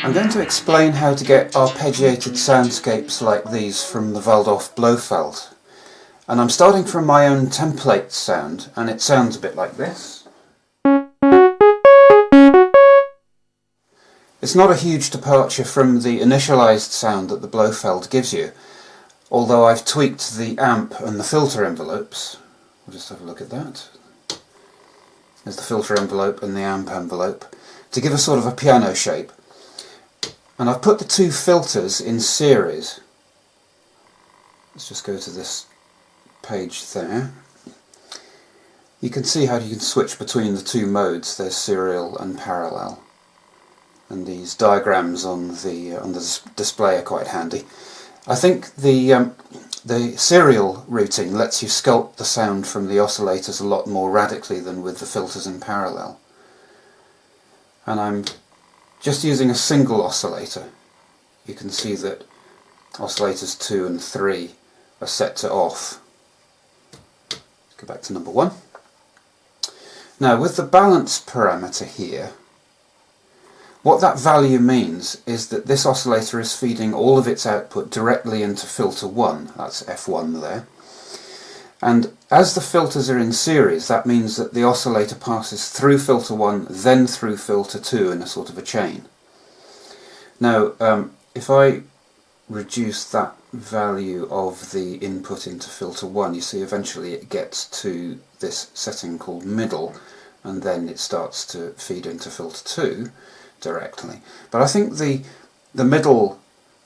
I'm going to explain how to get arpeggiated soundscapes like these from the Waldorf Blofeld. And I'm starting from my own template sound, and it sounds a bit like this. It's not a huge departure from the initialized sound that the Blofeld gives you, although I've tweaked the amp and the filter envelopes. We'll just have a look at that. There's the filter envelope and the amp envelope to give a sort of a piano shape. And I've put the two filters in series. Let's just go to this page there. You can see how you can switch between the two modes. There's serial and parallel. And these diagrams on the display are quite handy. I think the serial routing lets you sculpt the sound from the oscillators a lot more radically than with the filters in parallel. And I'm just using a single oscillator. You can see that oscillators 2 and 3 are set to off. Let's go back to number 1. Now with the balance parameter here, what that value means is that this oscillator is feeding all of its output directly into filter 1, that's F1 there. And as the filters are in series, that means that the oscillator passes through filter 1, then through filter 2 in a sort of a chain. Now, if I reduce that value of the input into filter 1, you see eventually it gets to this setting called middle, and then it starts to feed into filter 2 directly. But I think the middle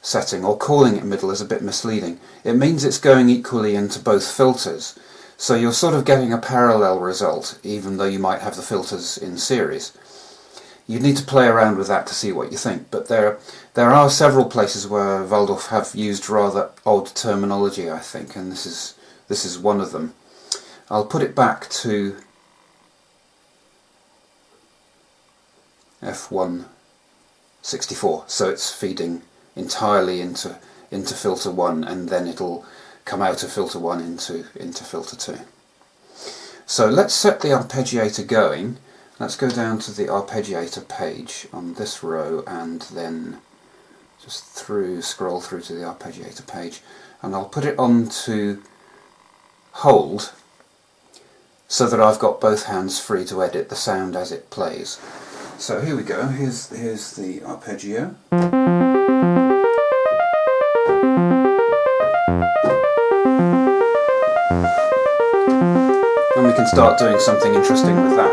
setting, or calling it middle, is a bit misleading. It means it's going equally into both filters, so you're sort of getting a parallel result even though you might have the filters in series. You need to play around with that to see what you think, but there are several places where Waldorf have used rather odd terminology, I think, and this is one of them. I'll put it back to F1 64, so it's feeding entirely into filter 1, and then it'll come out of filter 1 into filter 2. So let's set the arpeggiator going. Let's go down to the arpeggiator page on this row, and then just scroll through to the arpeggiator page, and I'll put it on to hold so that I've got both hands free to edit the sound as it plays. So here we go, here's the arpeggio. And we can start doing something interesting with that.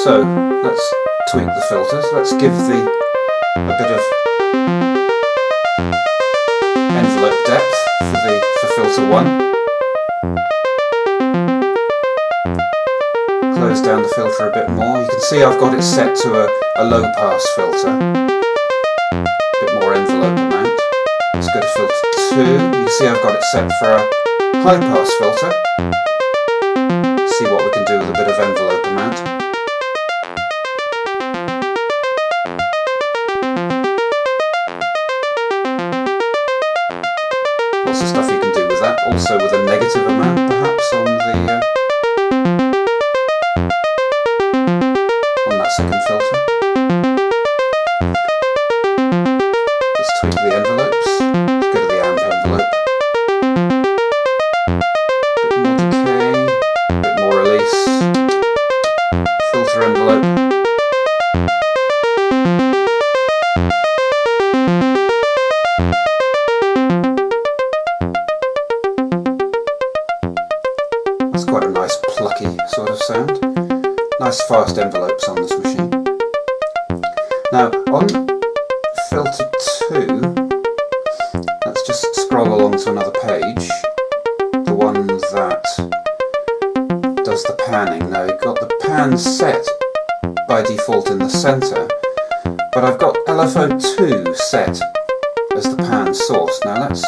So let's tweak the filters, let's give a bit of envelope depth for filter 1. Close down the filter a bit more. You can see I've got it set to a low pass filter. A bit more envelope amount. Let's go to filter 2. You can see I've got it set for a high pass filter. See what we can do with a bit of envelope amount. Lots of stuff you can do with that. Also with a negative amount perhaps on that second filter. Let's tweak the envelopes. Let's go to the amp envelope. A bit more decay, a bit more release. Filter envelope. That's quite a nice plucky sort of sound. Nice fast envelopes on this machine. Now on filter 2, let's just scroll along to another page, the one that does the panning. Now you've got the pan set by default in the centre, but I've got LFO LFO2 set as the pan source. Now let's,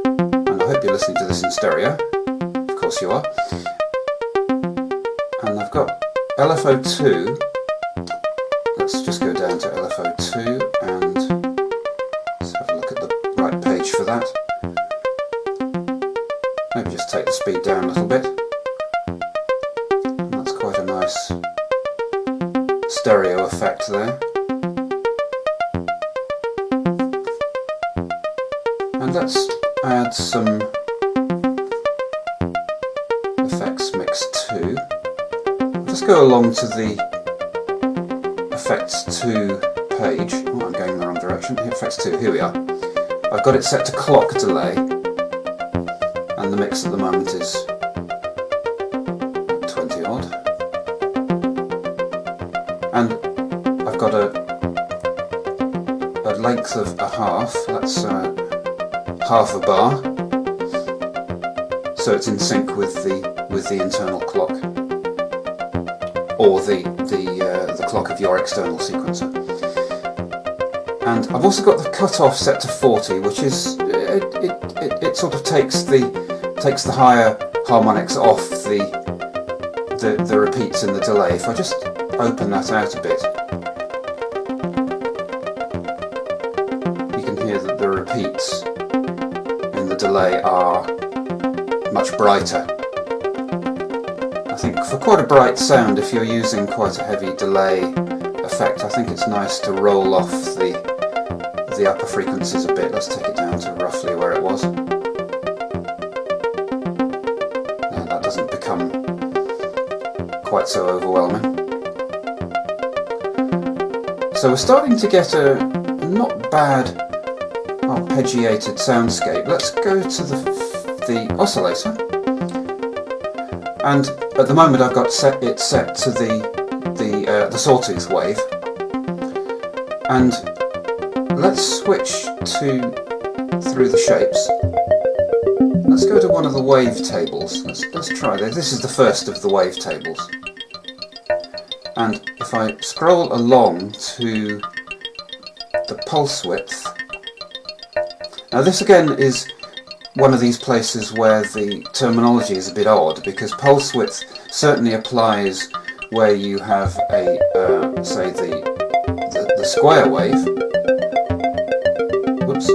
and I hope you're listening to this in stereo, of course you are, and I've got LFO2, let's just go down to LFO2 and let's have a look at the right page for that. Maybe just take the speed down a little bit. And that's quite a nice stereo effect there. And let's add some effects mix 2. Just go along to the effects 2 page. Oh, I'm going in the wrong direction. Effects 2, here we are. I've got it set to clock delay, and the mix at the moment is 20 odd. And I've got a length of a half, that's half a bar, so it's in sync with the internal clock, or the clock of your external sequencer. And I've also got the cutoff set to 40, which is it sort of takes the higher harmonics off the repeats in the delay. If I just open that out a bit, you can hear that the repeats in the delay are much brighter. I think for quite a bright sound, if you're using quite a heavy delay effect, I think it's nice to roll off the upper frequencies a bit. Let's take it down to roughly where it was. Now that doesn't become quite so overwhelming. So we're starting to get a not bad arpeggiated soundscape. Let's go to the oscillator, and at the moment I've got it set to the sawtooth wave, and let's switch to through the shapes. Let's go to one of the wavetables. Let's try this. This is the first of the wavetables. And if I scroll along to the pulse width, now this again is one of these places where the terminology is a bit odd, because pulse width certainly applies where you have a say the square wave. Whoops,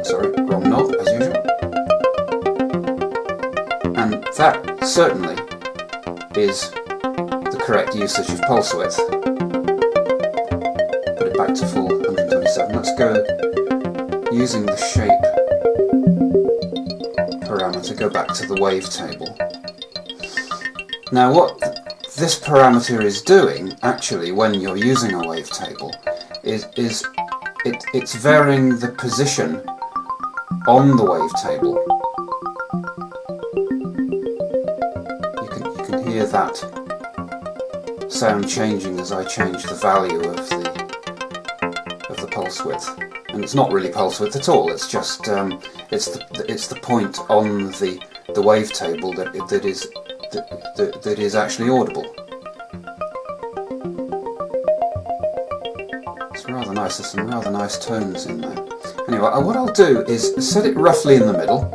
sorry, wrong knob as usual. And that certainly is the correct usage of pulse width. Put it back to full 127. Let's go using the shape parameter, go back to the wavetable. Now what this parameter is doing actually when you're using a wavetable is it's varying the position on the wavetable. You can hear that sound changing as I change the value of the pulse width, and it's not really pulse width at all. It's just it's the point on the wavetable that is actually audible. It's rather nice. There's some rather nice tones in there. Anyway, what I'll do is set it roughly in the middle,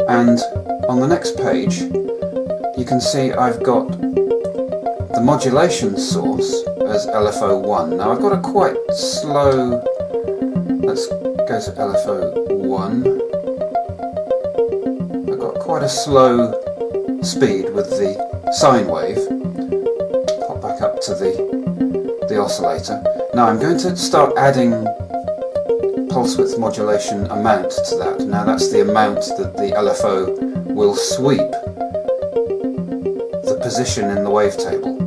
and on the next page you can see I've got the modulation source as LFO1. Now I've got a quite slow, let's go to LFO1. I've got quite a slow speed with the sine wave. Pop back up to the oscillator. Now I'm going to start adding pulse width modulation amount to that. Now that's the amount that the LFO will sweep the position in the wavetable.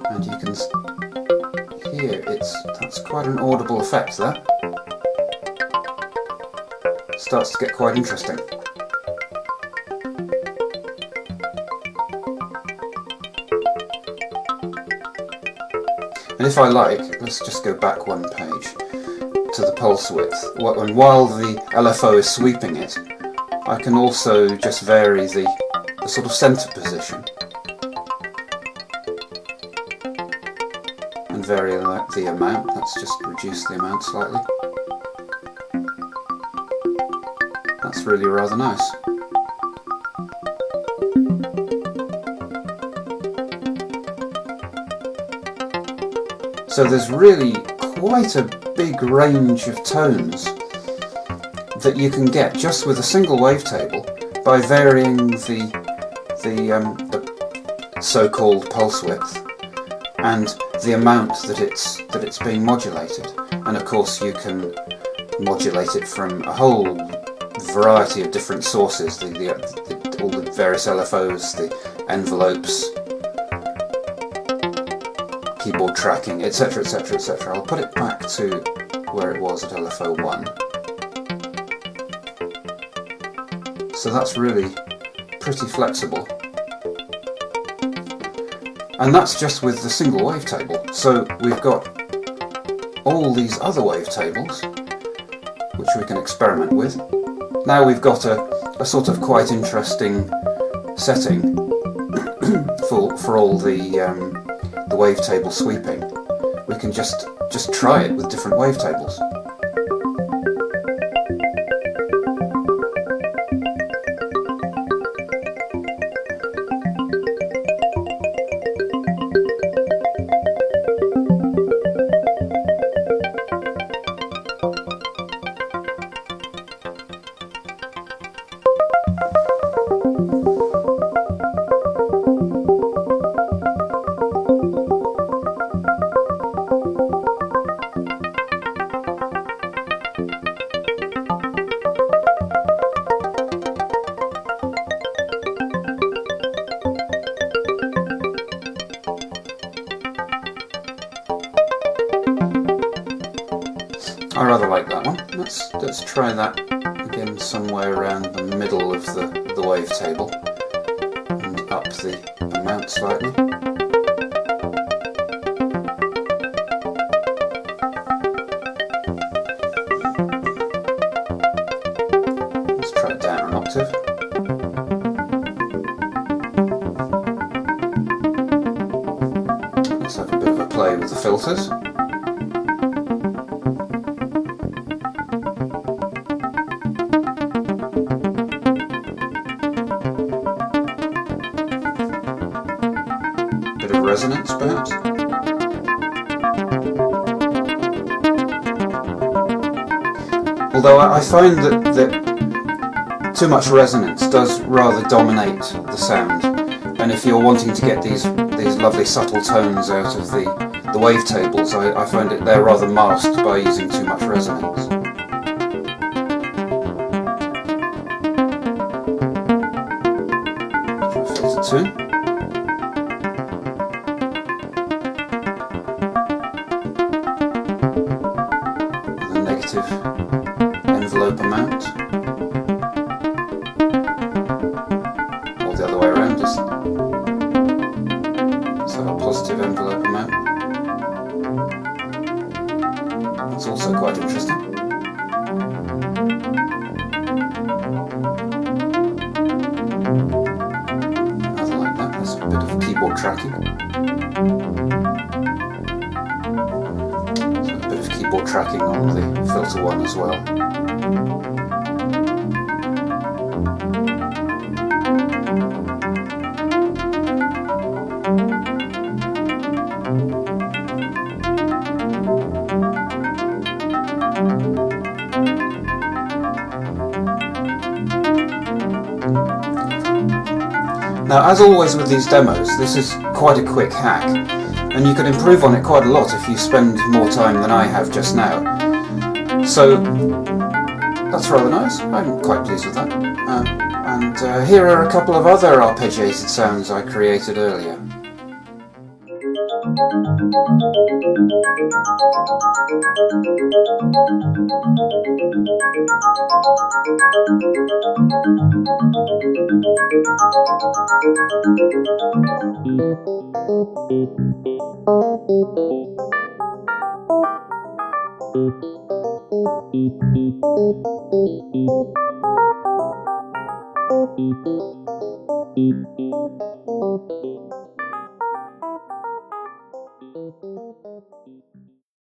And you can hear that's quite an audible effect there. Starts to get quite interesting. And if I like, let's just go back one page to the pulse width. And while the LFO is sweeping it, I can also just vary the sort of centre position. vary the amount. Let's just reduce the amount slightly. That's really rather nice. So there's really quite a big range of tones that you can get just with a single wavetable by varying the so-called pulse width and the amount that it's being modulated. And of course you can modulate it from a whole variety of different sources, all the various LFOs, the envelopes, keyboard tracking, etc, etc, etc. I'll put it back to where it was at LFO 1. So that's really pretty flexible. And that's just with the single wavetable. So we've got all these other wavetables which we can experiment with. Now we've got a sort of quite interesting setting for all the wavetable sweeping. We can just try it with different wavetables. I rather like that one. Let's try that again somewhere around the middle of the wavetable and up the amount slightly. Let's try it down an octave. Let's have a bit of a play with the filters. Resonance, perhaps? Although I find that too much resonance does rather dominate the sound, and if you're wanting to get these lovely subtle tones out of the wavetables, I find they're rather masked by using too much resonance. Try filter 2. Envelope amount, or the other way around, just so a positive envelope amount. That's also quite interesting. Nothing like that. That's a bit of keyboard tracking. Keyboard tracking on the filter 1 as well. Now, as always with these demos, this is quite a quick hack, and you can improve on it quite a lot if you spend more time than I have just now. So that's rather nice. I'm quite pleased with that. And here are a couple of other arpeggiated sounds I created earlier.